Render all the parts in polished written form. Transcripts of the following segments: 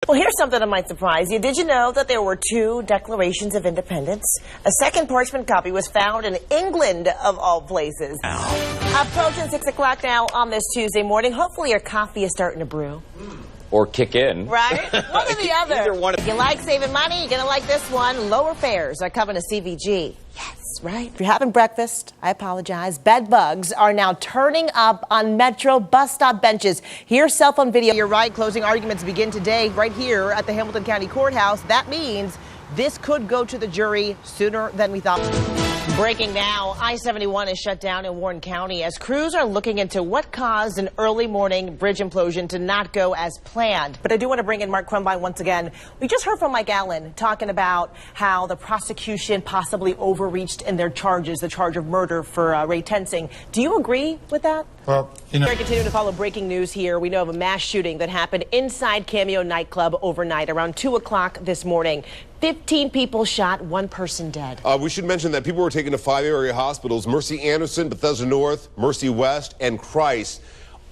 Well, here's something that might surprise you. Did you know that there were 2 Declarations of Independence? A second parchment copy was found in England, of all places. Approaching 6 o'clock now on this Tuesday morning. Hopefully your coffee is starting to brew. Or kick in. Right? One or the other. Either one. If you like saving money, you're going to like this one. Lower fares are coming to CVG. Yes, right? If you're having breakfast, I apologize. Bed bugs are now turning up on Metro bus stop benches. Here's cell phone video. You're right. Closing arguments begin today right here at the Hamilton County Courthouse. That means this could go to the jury sooner than we thought. Breaking now, I-71 is shut down in Warren County as crews are looking into what caused an early morning bridge implosion to not go as planned. But I do want to bring in Mark Crumbine once again. We just heard from Mike Allen talking about how the prosecution possibly overreached in their charges, the charge of murder for Ray Tensing. Do you agree with that? Well, you know, We're continuing to follow breaking news here. We know of a mass shooting that happened inside Cameo nightclub overnight around 2 o'clock this morning. 15 people shot, 1 person dead. We should mention that people were taken to 5 area hospitals: Mercy Anderson, Bethesda North, Mercy West, and Christ.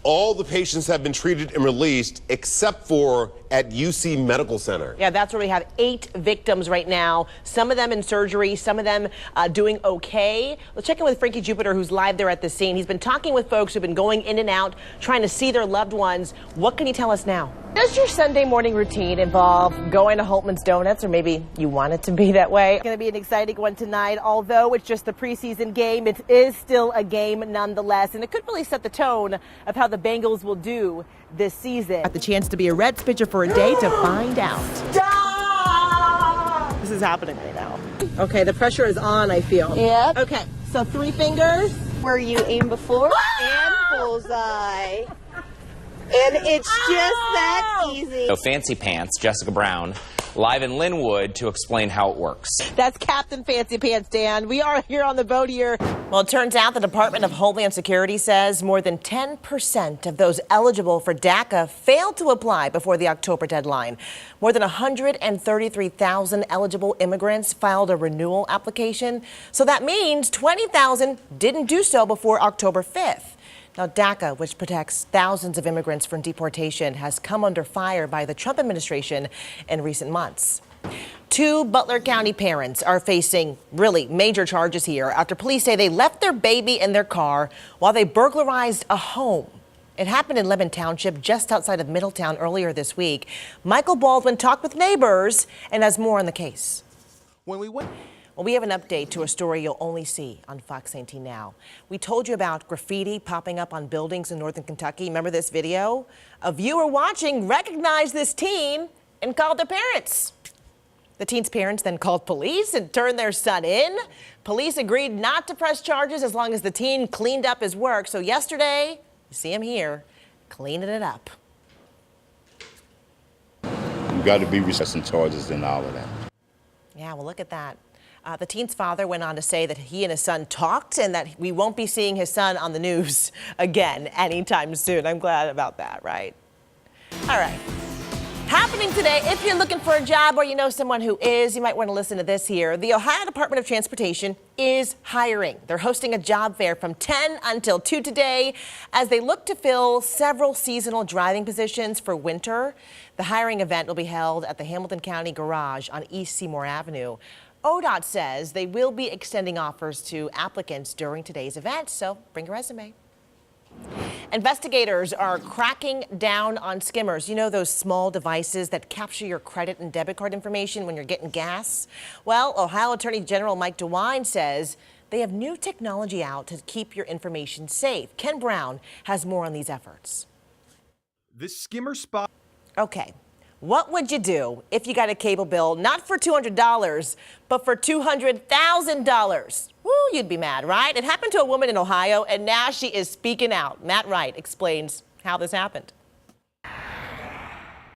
All the patients have been treated and released except for at UC Medical Center. Yeah, that's where we have 8 victims right now. Some of them in surgery, some of them doing okay. Let's check in with Frankie Jupiter, who's live there at the scene. He's been talking with folks who've been going in and out, trying to see their loved ones. What can you tell us now? Does your Sunday morning routine involve going to Holtman's Donuts, or maybe you want it to be that way? It's going to be an exciting one tonight. Although it's just the preseason game, it is still a game nonetheless, and it could really set the tone of how the Bengals will do this season. Got the chance to be a Reds pitcher for a day to find out. Stop! This is happening right now. Okay, the pressure is on, I feel. Yep. Okay, so 3 fingers. Where you aim before and bullseye. And it's just that easy. So Fancy Pants, Jessica Brown, live in Linwood to explain how it works. That's Captain Fancy Pants, Dan. We are here on the boat here. Well, it turns out the Department of Homeland Security says more than 10% of those eligible for DACA failed to apply before the October deadline. More than 133,000 eligible immigrants filed a renewal application. So that means 20,000 didn't do so before October 5th. Now, DACA, which protects thousands of immigrants from deportation, has come under fire by the Trump administration in recent months. 2 Butler County parents are facing really major charges here after police say they left their baby in their car while they burglarized a home. It happened in Lemon Township, just outside of Middletown, earlier this week. Michael Baldwin talked with neighbors and has more on the case. Well, we have an update to a story you'll only see on Fox 18 now. We told you about graffiti popping up on buildings in northern Kentucky. Remember this video? A viewer watching recognized this teen and called their parents. The teen's parents then called police and turned their son in. Police agreed not to press charges as long as the teen cleaned up his work. So yesterday, you see him here, cleaning it up. You got to be pressing charges and all of that. Yeah, well, look at that. The teen's father went on to say that he and his son talked and that we won't be seeing his son on the news again anytime soon. I'm glad about that, right? All right. Happening today, if you're looking for a job or you know someone who is, you might want to listen to this here. The Ohio Department of Transportation is hiring. They're hosting a job fair from 10 until 2 today as they look to fill several seasonal driving positions for winter. The hiring event will be held at the Hamilton County Garage on East Seymour Avenue. ODOT says they will be extending offers to applicants during today's event, so bring your resume. Investigators are cracking down on skimmers. You know, those small devices that capture your credit and debit card information when you're getting gas? Well, Ohio Attorney General Mike DeWine says they have new technology out to keep your information safe. Ken Brown has more on these efforts. This skimmer spot. Okay. What would you do if you got a cable bill not for $200, but for $200,000? Woo, you'd be mad, right? It happened to a woman in Ohio, and now she is speaking out. Matt Wright explains how this happened.